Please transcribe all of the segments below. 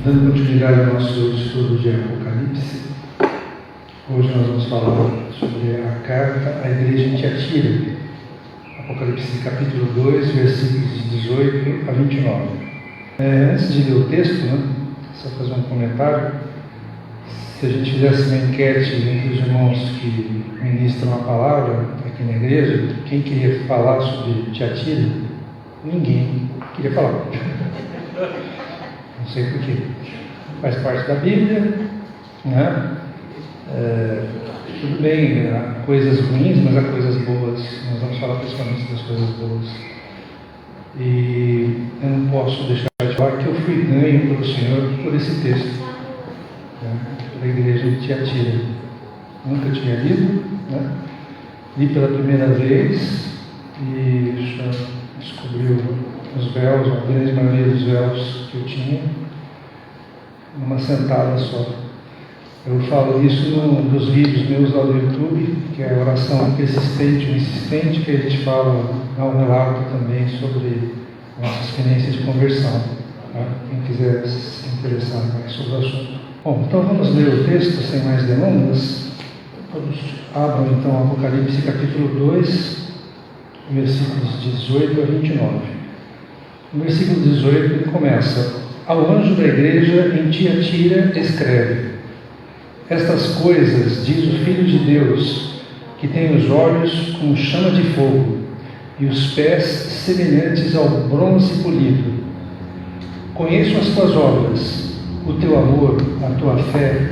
Dando continuidade ao nosso estudo de Apocalipse, hoje nós vamos falar sobre a carta à igreja em Tiatira, Apocalipse capítulo 2, versículos de 18 a 29. Antes de ler o texto, só fazer um comentário. Se a gente fizesse uma enquete entre os irmãos que ministram a palavra aqui na igreja, quem queria falar sobre Tiatira? Ninguém queria falar. Não sei porquê. Faz parte da Bíblia, né? Tudo bem, há coisas ruins, mas há coisas boas. Nós vamos falar principalmente das coisas boas. E eu não posso deixar de falar que eu fui ganho pelo Senhor por esse texto, né? Da igreja de Tiatira. Nunca tinha lido, né? Li pela primeira vez e já descobriu os véus, a grande maioria dos véus que eu tinha, numa sentada só. Eu falo isso num dos vídeos meus lá do YouTube, que é a oração persistente ou insistente, que a gente fala, dá um relato também sobre nossas experiências de conversão, tá? Quem quiser se interessar mais sobre o assunto. Bom, então vamos ler o texto sem mais delongas. Todos abram então Apocalipse capítulo 2, versículos 18 a 29. No versículo 18 ele começa: Ao anjo da igreja em Tiatira escreve: Estas coisas diz o Filho de Deus, que tem os olhos como chama de fogo e os pés semelhantes ao bronze polido. Conheço as tuas obras, o teu amor, a tua fé,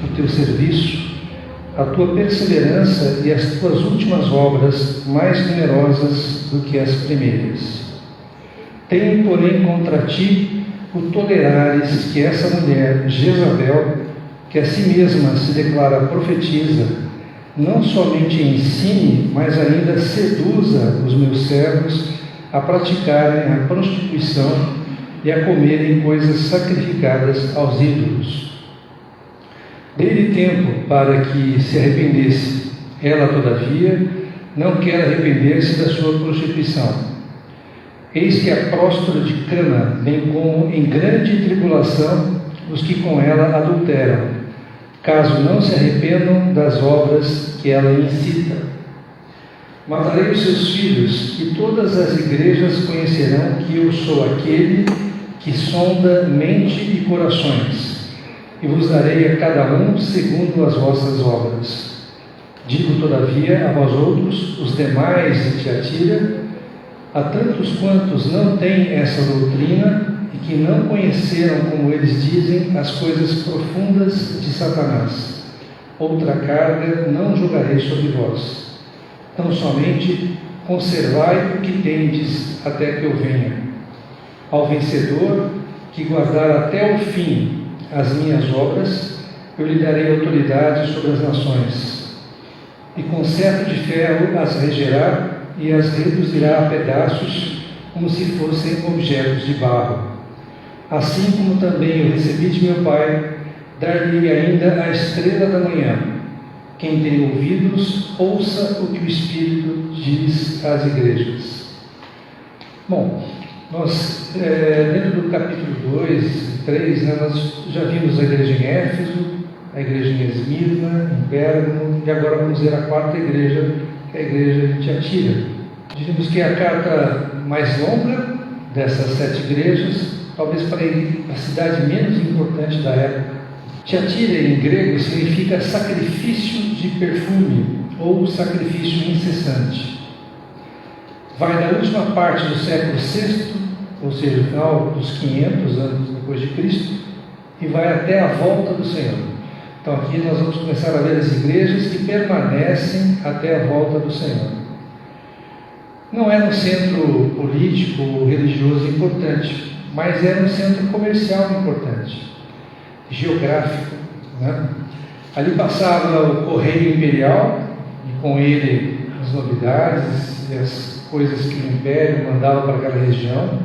o teu serviço, a tua perseverança e as tuas últimas obras mais numerosas do que as primeiras. Tenho, porém, contra ti o tolerares que essa mulher, Jezabel, que a si mesma se declara profetisa, não somente ensine, mas ainda seduza os meus servos a praticarem a prostituição e a comerem coisas sacrificadas aos ídolos. Dei-lhe tempo para que se arrependesse. Ela, todavia, não quer arrepender-se da sua prostituição. Eis que a próstata de cama, bem como em grande tribulação os que com ela adulteram, caso não se arrependam das obras que ela incita. Matarei os seus filhos, e todas as igrejas conhecerão que eu sou aquele que sonda mente e corações, e vos darei a cada um segundo as vossas obras. Digo, todavia, a vós outros, os demais de Tiatira, a tantos quantos não têm essa doutrina e que não conheceram, como eles dizem, as coisas profundas de Satanás, outra carga não jogarei sobre vós. Tão somente conservai o que tendes até que eu venha. Ao vencedor, que guardar até o fim as minhas obras, eu lhe darei autoridade sobre as nações, e com cetro de ferro as regerá e as reduzirá a pedaços, como se fossem objetos de barro. Assim como também eu recebi de meu Pai, dar-lhe ainda a estrela da manhã. Quem tem ouvidos, ouça o que o Espírito diz às igrejas. Bom, nós, dentro do capítulo 2 e 3, nós já vimos a igreja em Éfeso, a igreja em Esmirna, em Pérgamo, e agora vamos ver a quarta igreja, que é a igreja de Tiatira. Diríamos que é a carta mais longa dessas 7 igrejas, talvez para a cidade menos importante da época. Tiatira, em grego, significa sacrifício de perfume, ou sacrifício incessante. Vai da última parte do século VI, ou seja, no final dos 500 anos depois de Cristo, e vai até a volta do Senhor. Então aqui nós vamos começar a ver as igrejas que permanecem até a volta do Senhor. Não era um centro político ou religioso importante, mas era um centro comercial importante, geográfico, né? Ali passava o correio imperial, e com ele as novidades e as coisas que o império mandava para aquela região,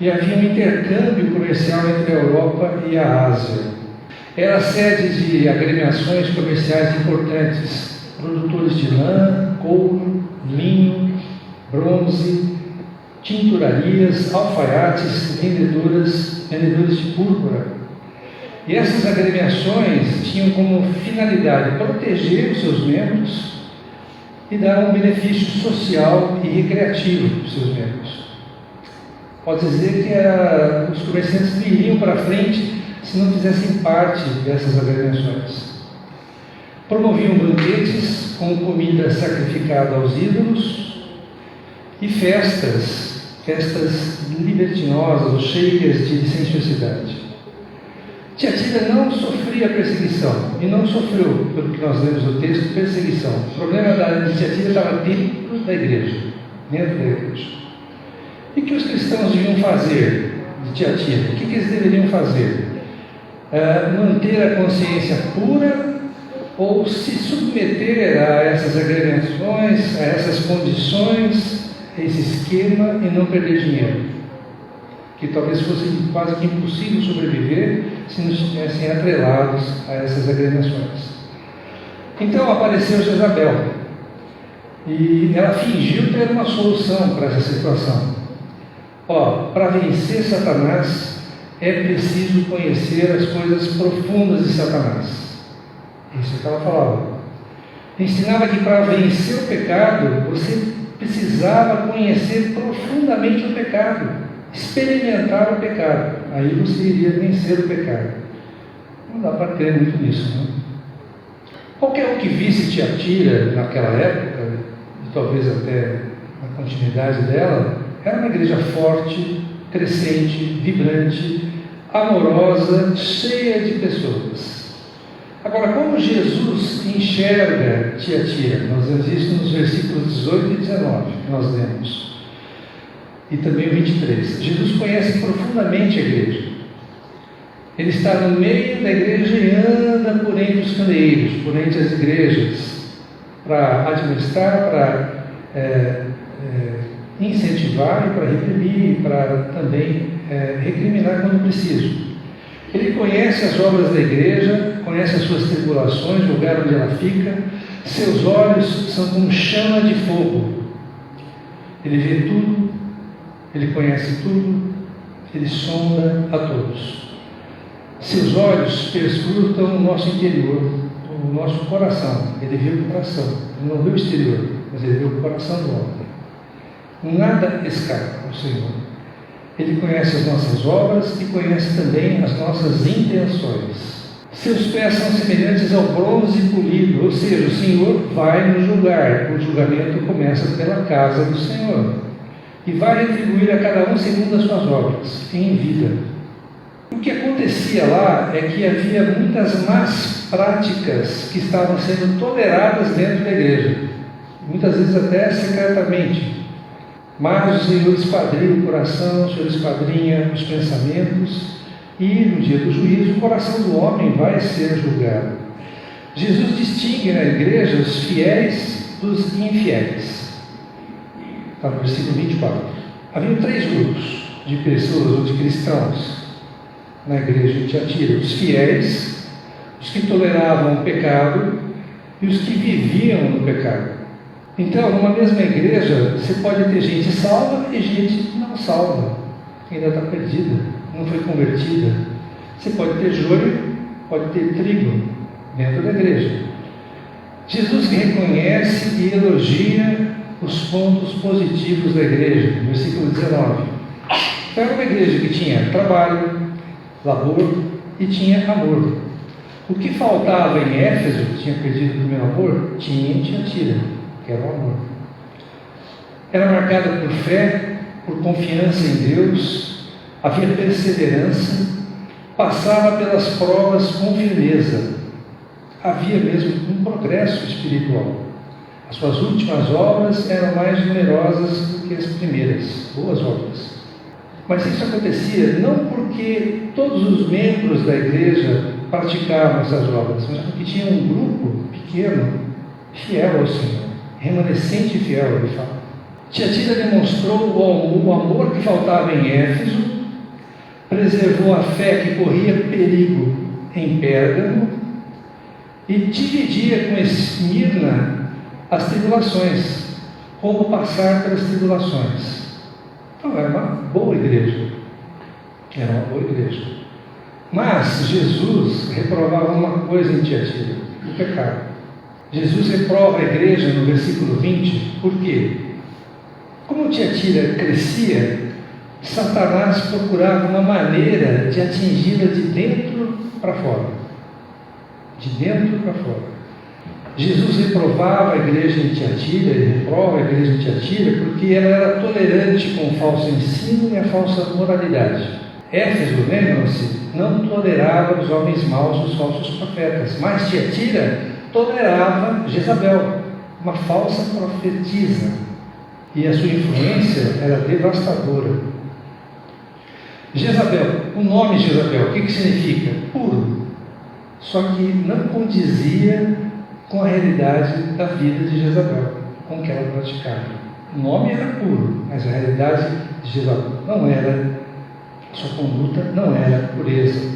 e havia um intercâmbio comercial entre a Europa e a Ásia. Era sede de agremiações comerciais importantes, produtores de lã, couro, linho, bronze, tinturarias, alfaiates, vendedores de púrpura, E essas agremiações tinham como finalidade proteger os seus membros e dar um benefício social e recreativo para os seus membros. Pode dizer que os comerciantes não iriam para frente se não fizessem parte dessas agremiações. Promoviam banquetes com comida sacrificada aos ídolos e festas libertinosas ou cheias de licenciosidade. Tiatira não sofria perseguição, e não sofreu, pelo que nós lemos no texto, perseguição. O problema de Tiatira estava dentro da igreja, E o que os cristãos deviam fazer de Tiatira? O que eles deveriam fazer? Manter a consciência pura ou se submeter a essas agremiações, a essas condições, a esse esquema e não perder dinheiro? Que talvez fosse quase que impossível sobreviver se não estivessem atrelados a essas agremiações. Então apareceu Jezabel e ela fingiu ter uma solução para essa situação. Para vencer Satanás é preciso conhecer as coisas profundas de Satanás. Isso que ela falava. Ensinava que para vencer o pecado você precisava conhecer profundamente o pecado, experimentar o pecado, aí você iria vencer o pecado. Não dá para crer muito nisso, não? Qualquer um que visse Tiatira naquela época, e talvez até na continuidade dela, era uma igreja forte, crescente, vibrante, amorosa, cheia de pessoas. Agora, como Jesus enxerga Tiatira? Nós vemos isso nos versículos 18 e 19, que nós lemos. E também o 23. Jesus conhece profundamente a igreja. Ele está no meio da igreja e anda por entre os candeeiros, por entre as igrejas, para administrar, para incentivar e para reprimir, para também recriminar quando preciso. Ele conhece as obras da igreja, conhece as suas tribulações, o lugar onde ela fica. Seus olhos são como chama de fogo. Ele vê tudo, ele conhece tudo, ele sonda a todos. Seus olhos perscrutam o nosso interior, o nosso coração. Ele vê o coração, ele não vê o exterior, mas ele vê o coração do homem. Nada escapa ao Senhor. Ele conhece as nossas obras e conhece também as nossas intenções. Seus pés são semelhantes ao bronze polido, ou seja, o Senhor vai nos julgar. O julgamento começa pela casa do Senhor. E vai retribuir a cada um segundo as suas obras, em vida. O que acontecia lá é que havia muitas más práticas que estavam sendo toleradas dentro da igreja, muitas vezes até secretamente. Mas o Senhor esquadrinha o coração, o Senhor esquadrinha os pensamentos, e no dia do juízo o coração do homem vai ser julgado. Jesus distingue na igreja os fiéis dos infiéis. Está no versículo 24. Havia 3 grupos de pessoas ou de cristãos na igreja de Tiatira: os fiéis, os que toleravam o pecado e os que viviam no pecado. Então, numa mesma igreja, você pode ter gente salva e gente não salva, que ainda está perdida, não foi convertida. Você pode ter joio, pode ter trigo dentro da igreja. Jesus reconhece e elogia os pontos positivos da igreja, no versículo 19. Então, era uma igreja que tinha trabalho, labor e tinha amor. O que faltava em Éfeso, que tinha perdido o primeiro amor, tinha em Tiatira, que era o amor. Era marcada por fé, por confiança em Deus, havia perseverança, passava pelas provas com firmeza, havia mesmo um progresso espiritual. As suas últimas obras eram mais numerosas do que as primeiras, boas obras. Mas isso acontecia não porque todos os membros da igreja praticavam essas obras, mas porque tinha um grupo pequeno, fiel ao Senhor, remanescente e fiel, ele fala. Tiatira demonstrou o amor que faltava em Éfeso, preservou a fé que corria perigo em Pérgamo e dividia com Esmirna as tribulações, como passar pelas tribulações. Então era uma boa igreja. Era uma boa igreja. Mas Jesus reprovava uma coisa em Tiatira: o pecado. Jesus reprova a igreja no versículo 20, por quê? Como Tiatira crescia, Satanás procurava uma maneira de atingi-la de dentro para fora. De dentro para fora. Jesus reprovava a igreja em Tiatira, ele reprova a igreja em Tiatira, porque ela era tolerante com o falso ensino e a falsa moralidade. Éfeso, lembram-se, não tolerava os homens maus, os falsos profetas, mas Tiatira tolerava Jezabel, uma falsa profetisa, e a sua influência era devastadora. Jezabel, o nome Jezabel, o que significa? Puro. Só que não condizia com a realidade da vida de Jezabel, com o que ela praticava. O nome era puro, mas a realidade de Jezabel não era, sua conduta não era pureza.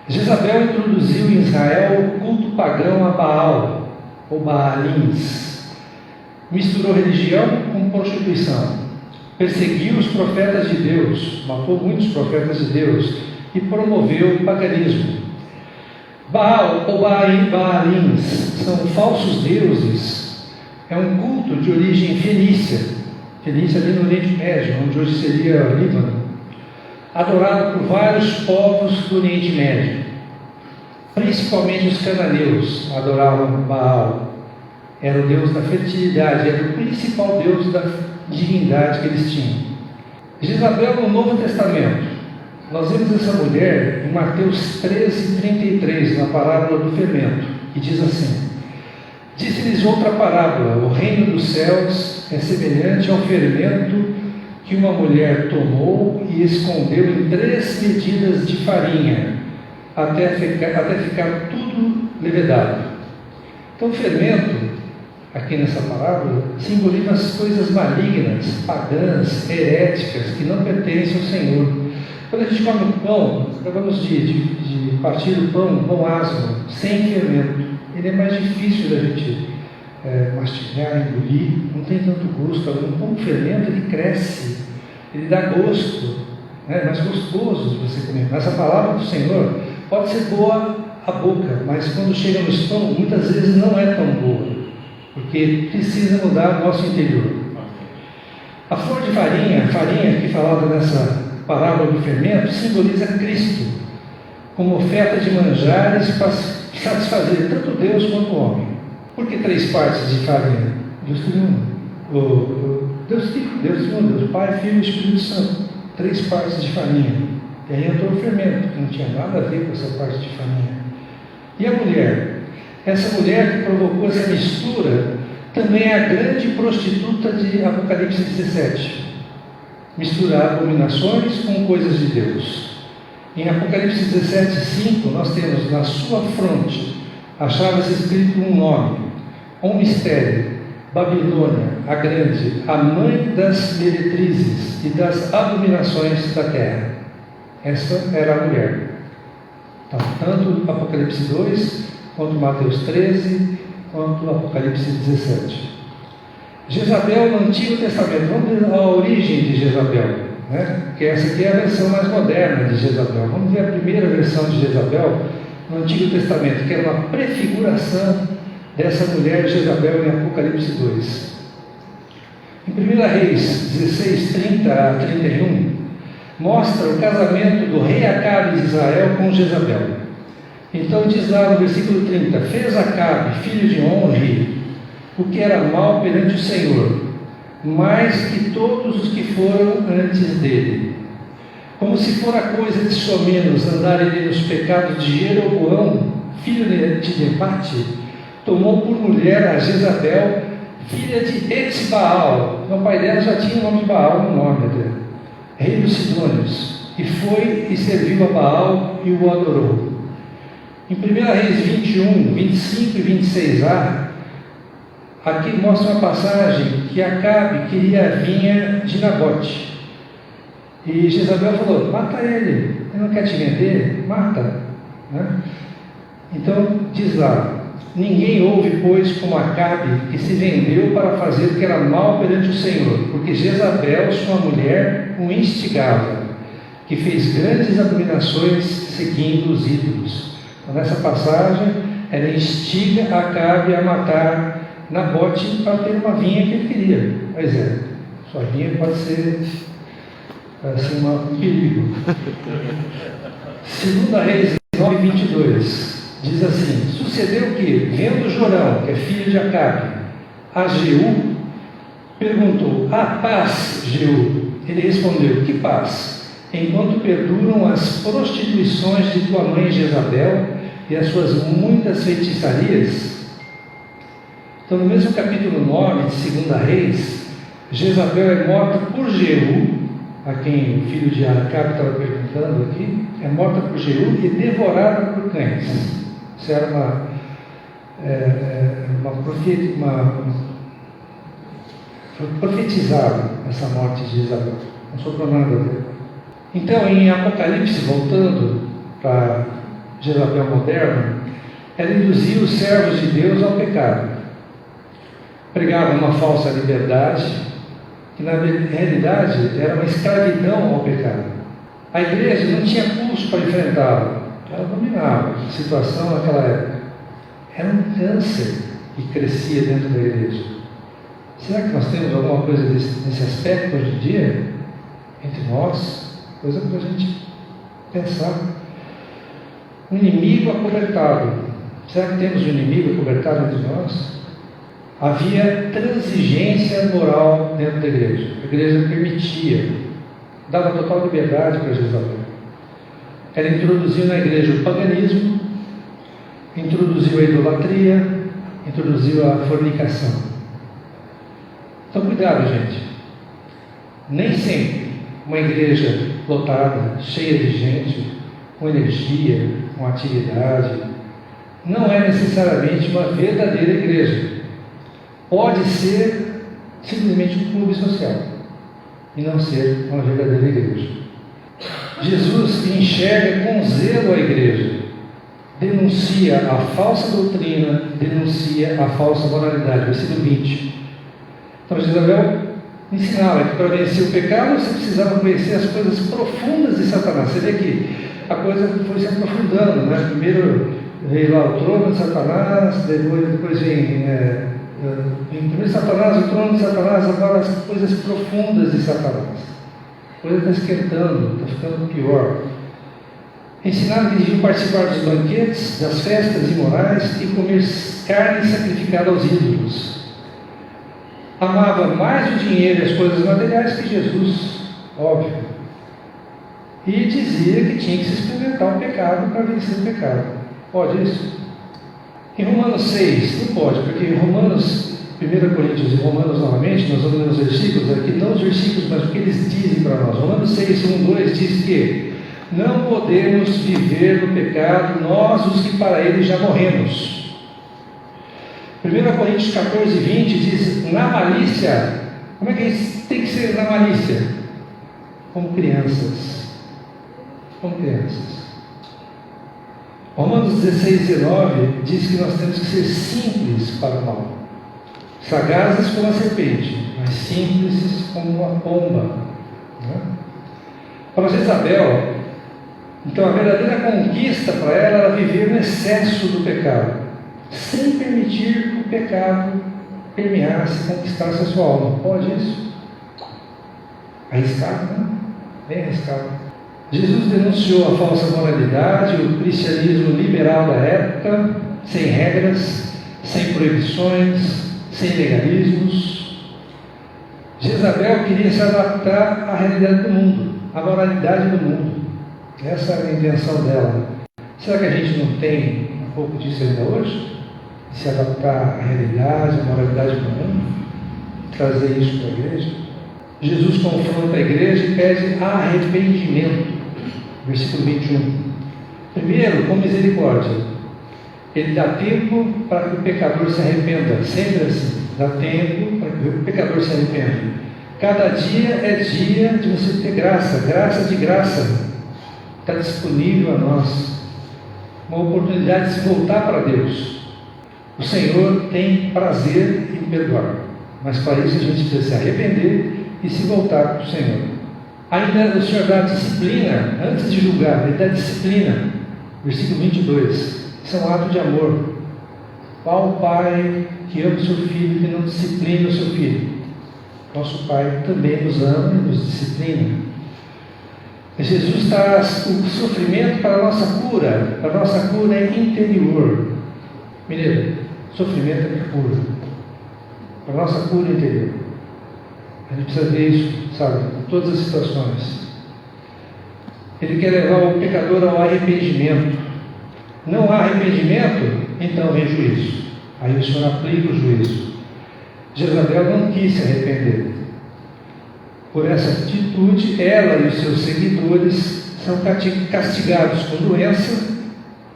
Jezabel introduziu em Israel o culto pagão a Baal, ou Baalins. Misturou religião com prostituição. Perseguiu os profetas de Deus, matou muitos profetas de Deus e promoveu o paganismo. Baal ou Baalins são falsos deuses. É um culto de origem fenícia ali no Oriente Médio, onde hoje seria o Líbano, adorado por vários povos do Oriente Médio. Principalmente os cananeus adoravam Baal. Era o deus da fertilidade, era o principal deus da divindade que eles tinham. Jezabel no Novo Testamento. Nós vemos essa mulher em Mateus 13:33, na parábola do fermento, que diz assim: disse-lhes outra parábola: o reino dos céus é semelhante ao fermento que uma mulher tomou e escondeu em 3 medidas de farinha, até ficar tudo levedado. Então, o fermento, aqui nessa parábola, simboliza as coisas malignas, pagãs, heréticas, que não pertencem ao Senhor. Quando a gente come pão, acabamos de partir o pão asmo, sem fermento. Ele é mais difícil da gente mastigar, engolir, não tem tanto gosto. O pão com fermento, ele cresce, ele dá gosto, é mais gostoso de você comer. Mas a palavra do Senhor pode ser boa à boca, mas quando chega no estômago, muitas vezes não é tão boa, porque precisa mudar o nosso interior. A flor de farinha aqui falada nessa parábola do fermento, simboliza Cristo, como oferta de manjares para satisfazer tanto Deus quanto o homem. Por que 3 partes de farinha? Deus triuno. Deus triuno, Deus Pai, Filho e Espírito Santo. 3 partes de farinha. E aí entrou o fermento, que não tinha nada a ver com essa parte de farinha. E a mulher? Essa mulher que provocou essa mistura também é a grande prostituta de Apocalipse 17. Misturar abominações com coisas de Deus. Em Apocalipse 17:5, nós temos na sua fronte, achava-se escrito um nome, um mistério: Babilônia, a grande, a mãe das meretrizes e das abominações da terra. Essa era a mulher. Então, tanto Apocalipse 2, quanto Mateus 13, quanto Apocalipse 17. Jezabel no Antigo Testamento. Vamos ver a origem de Jezabel, né? Que essa aqui é a versão mais moderna de Jezabel. Vamos ver a primeira versão de Jezabel no Antigo Testamento, que era uma prefiguração dessa mulher Jezabel em Apocalipse 2. Em 1 Reis 16:30 a 31, mostra o casamento do rei Acabe de Israel com Jezabel. Então diz lá no versículo 30: fez Acabe, filho de Onri, o que era mal perante o Senhor, mais que todos os que foram antes dele. Como se fora coisa de somenos andar ele nos pecados de Jeroboão, filho de Nebate, tomou por mulher a Jezabel, filha de Etbaal. O pai dela já tinha o nome de Baal no nome dela, rei dos Sidônios, e foi e serviu a Baal e o adorou. Em 1 Reis 21, 25 e 26a, aqui mostra uma passagem que Acabe queria a vinha de Nabote. E Jezabel falou: mata ele não quer te vender? Mata. Né? Então, diz lá: ninguém houve, pois, como Acabe, que se vendeu para fazer o que era mal perante o Senhor, porque Jezabel, sua mulher, o instigava, que fez grandes abominações seguindo os ídolos. Então, nessa passagem, ela instiga Acabe a matar Nabote para ter uma vinha que ele queria. Pois é, sua vinha pode ser assim, um perigo. 2 Reis 9:22 diz assim: sucedeu que, vendo Jorão, que é filho de Acabe, a Jeú, perguntou: há paz, Jeú? Ele respondeu: que paz? Enquanto perduram as prostituições de tua mãe Jezabel e as suas muitas feitiçarias. Então, no mesmo capítulo 9 de 2 Reis, Jezabel é morta por Jeú, a quem o filho de Acabe estava perguntando aqui, é morta por Jeú e devorada por cães. Isso era foi profetizado essa morte de Jezabel. Não sobrou nada dela. Então, em Apocalipse, voltando para Jezabel moderna, ela induziu os servos de Deus ao pecado. Pregava uma falsa liberdade, que na realidade era uma escravidão ao pecado. A igreja não tinha curso para enfrentá-la, ela dominava a situação naquela época. Era um câncer que crescia dentro da igreja. Será que nós temos alguma coisa nesse aspecto hoje em dia? Entre nós? Coisa para a gente pensar. Um inimigo acobertado. Será que temos um inimigo acobertado entre nós? Havia transigência moral dentro da igreja. A igreja permitia, dava total liberdade para Jezabel. Ela introduziu na igreja o paganismo, introduziu a idolatria, introduziu a fornicação. Então, cuidado, gente. Nem sempre uma igreja lotada, cheia de gente, com energia, com atividade, não é necessariamente uma verdadeira igreja. Pode ser simplesmente um clube social e não ser uma verdadeira igreja. Jesus enxerga com zelo a igreja, denuncia a falsa doutrina, denuncia a falsa moralidade. Versículo 20. Então, Jezabel ensinava que para vencer o pecado você precisava conhecer as coisas profundas de Satanás. Você vê que a coisa foi se aprofundando, né? Primeiro veio lá o trono de Satanás, depois vem primeiro Satanás, o trono de Satanás, agora as coisas profundas de Satanás. A coisa está esquentando, está ficando pior. Ensinaram que deviam participar dos banquetes, das festas imorais e comer carne sacrificada aos ídolos. Amava mais o dinheiro e as coisas materiais que Jesus, óbvio. E dizia que tinha que se experimentar o pecado para vencer o pecado. Pode isso? Em Romanos 6, não pode, porque em Romanos, 1 Coríntios e Romanos novamente, nós vamos ler os versículos aqui, não os versículos, mas o que eles dizem para nós. Romanos 6, 1, 2 diz que não podemos viver no pecado, nós os que para ele já morremos. 1 Coríntios 14, 20 diz, na malícia, como é que isso tem que ser na malícia? Como crianças. Como crianças. Romanos 16, 19 diz que nós temos que ser simples para o mal. Sagazes como a serpente, mas simples como a pomba. Né? Para Jezabel, então a verdadeira conquista para ela era viver no excesso do pecado, sem permitir que o pecado permeasse, conquistasse a sua alma. Pode isso? Arriscado, né? Bem arriscado. Jesus denunciou a falsa moralidade, o cristianismo liberal da época, sem regras, sem proibições, sem legalismos. Jezabel queria se adaptar à realidade do mundo, à moralidade do mundo. Essa era a intenção dela. Será que a gente não tem um pouco disso ainda hoje? Se adaptar à realidade, à moralidade do mundo? Trazer isso para a igreja? Jesus confronta a igreja e pede arrependimento. Versículo 21. Primeiro, com misericórdia. Ele dá tempo para que o pecador se arrependa. Sempre assim. Dá tempo para que o pecador se arrependa. Cada dia é dia de você ter graça. Graça de graça. Está disponível a nós. Uma oportunidade de se voltar para Deus. O Senhor tem prazer em perdoar. Mas para isso a gente precisa se arrepender e se voltar para o Senhor. Ainda o Senhor dá disciplina, antes de julgar, Ele dá disciplina. Versículo 22. Isso é um ato de amor. Qual pai que ama o seu filho e não disciplina o seu filho? Nosso Pai também nos ama e nos disciplina. Jesus traz o sofrimento para a nossa cura. A nossa cura é interior. Mineiro, sofrimento é cura. A nossa cura interior. A gente precisa ver isso, sabe, em todas as situações. Ele quer levar o pecador ao arrependimento. Não há arrependimento, então vem juízo. Aí o Senhor aplica o juízo. Jezabel não quis se arrepender. Por essa atitude, ela e os seus seguidores são castigados com doença,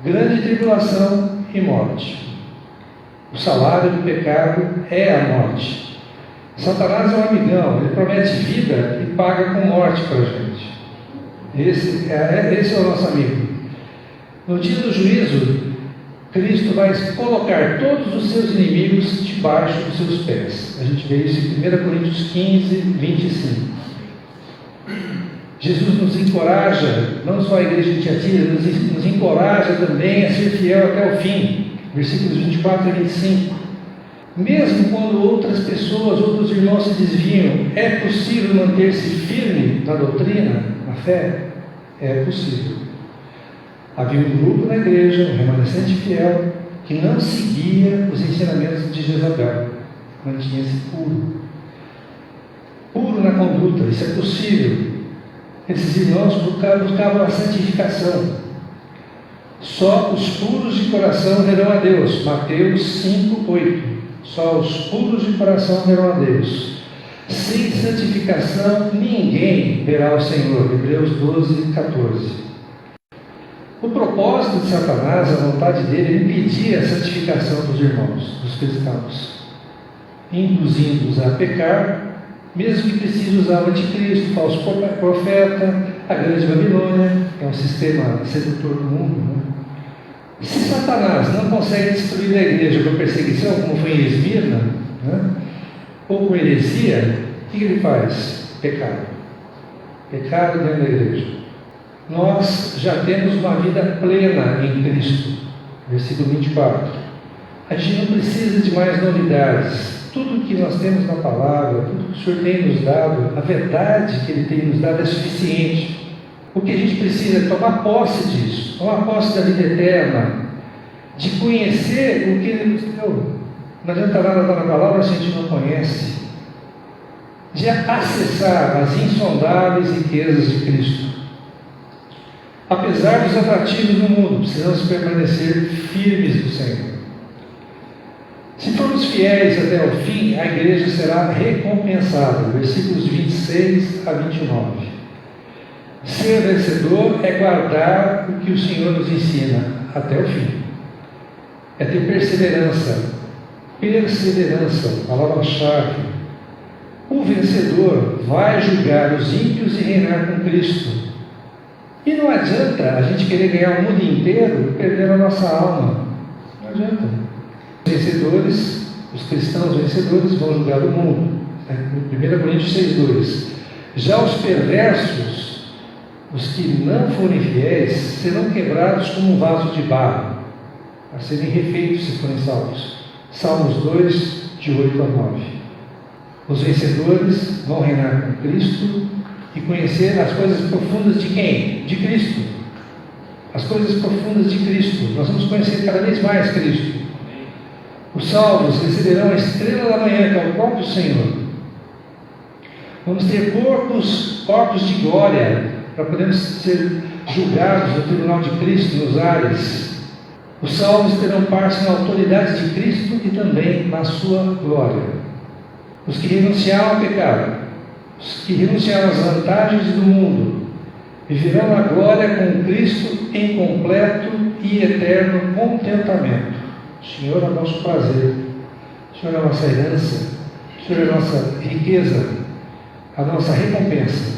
grande tribulação e morte. O salário do pecado é a morte. Satanás é um amigão, ele promete vida e paga com morte para a gente. Esse é o nosso amigo. No dia do juízo, Cristo vai colocar todos os seus inimigos debaixo dos seus pés. A gente vê isso em 1 Coríntios 15, 25. Jesus nos encoraja, não só a igreja de Tiatira, nos encoraja também a ser fiel até o fim. Versículos 24 e 25. Mesmo quando outras pessoas, outros irmãos se desviam, é possível manter-se firme na doutrina, na fé? É possível. Havia um grupo na igreja, um remanescente fiel, que não seguia os ensinamentos de Jezabel, mantinha-se puro. Puro na conduta, isso é possível. Esses irmãos buscavam a santificação. Só os puros de coração verão a Deus. Mateus 5, 8. Só os puros de coração verão a Deus. Sem santificação, ninguém verá o Senhor. Hebreus 12, 14. O propósito de Satanás, a vontade dele, é impedir a santificação dos irmãos, dos cristãos, induzindo-os a pecar, mesmo que precise usar o anticristo, o falso profeta, a grande Babilônia, que é um sistema sedutor do mundo, né? Se Satanás não consegue destruir a igreja com perseguição, como foi em Esmirna, né? Ou com heresia, o que ele faz? Pecado. Pecado dentro da igreja. Nós já temos uma vida plena em Cristo. Versículo 24. A gente não precisa de mais novidades. Tudo que nós temos na palavra, tudo que o Senhor tem nos dado, a verdade que Ele tem nos dado é suficiente. O que a gente precisa é tomar posse disso, tomar posse da vida eterna, de conhecer o que Ele nos deu. Não adianta nada estar na palavra se a gente não conhece. De acessar as insondáveis riquezas de Cristo. Apesar dos atrativos do mundo, precisamos permanecer firmes do Senhor. Se formos fiéis até o fim, a igreja será recompensada. Versículos 26 a 29. Ser vencedor é guardar o que o Senhor nos ensina até o fim. É ter perseverança. Perseverança, palavra-chave. O vencedor vai julgar os ímpios e reinar com Cristo. E não adianta a gente querer ganhar o mundo inteiro e perder a nossa alma. Não adianta. Os vencedores, os cristãos vencedores vão julgar o mundo. 1 Coríntios 6,2. Já os perversos, os que não forem fiéis, serão quebrados como um vaso de barro, a serem refeitos se forem salvos. Salmos 2, de 8 a 9. Os vencedores vão reinar com Cristo e conhecer as coisas profundas de quem? De Cristo. As coisas profundas de Cristo. Nós vamos conhecer cada vez mais Cristo. Os salvos receberão a estrela da manhã, que é o próprio Senhor. Vamos ter corpos de glória, para podermos ser julgados no tribunal de Cristo, nos ares. Os salvos terão parte na autoridade de Cristo e também na sua glória. Os que renunciaram ao pecado, os que renunciaram às vantagens do mundo, viverão na glória com Cristo em completo e eterno contentamento. O Senhor é o nosso prazer, o Senhor é a nossa herança, o Senhor é a nossa riqueza, a nossa recompensa.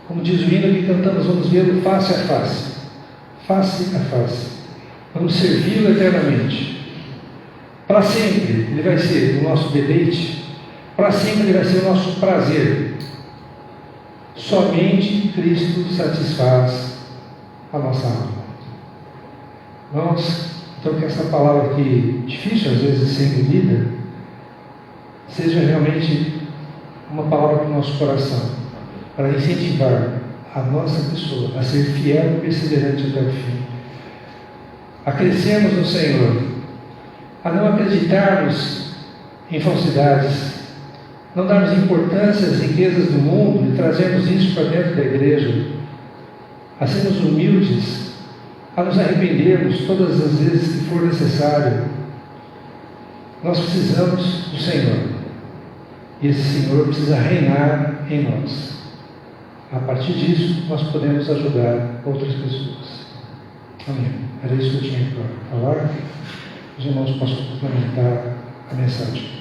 Como diz o hino que cantamos, vamos vê-lo face a face. Face a face. Vamos servi-lo eternamente. Para sempre Ele vai ser o nosso deleite. Para sempre Ele vai ser o nosso prazer. Somente Cristo satisfaz a nossa alma. Irmãos, então que essa palavra aqui, difícil às vezes de ser engolida, seja realmente uma palavra para o nosso coração, para incentivar a nossa pessoa a ser fiel e perseverante até o fim, a crescermos no Senhor, a não acreditarmos em falsidades, não darmos importância às riquezas do mundo e trazermos isso para dentro da igreja, a sermos humildes, a nos arrependermos todas as vezes que for necessário. Nós precisamos do Senhor, e esse Senhor precisa reinar em nós. A partir disso, nós podemos ajudar outras pessoas. Amém. Era isso que eu tinha para falar. Os irmãos possam complementar a mensagem.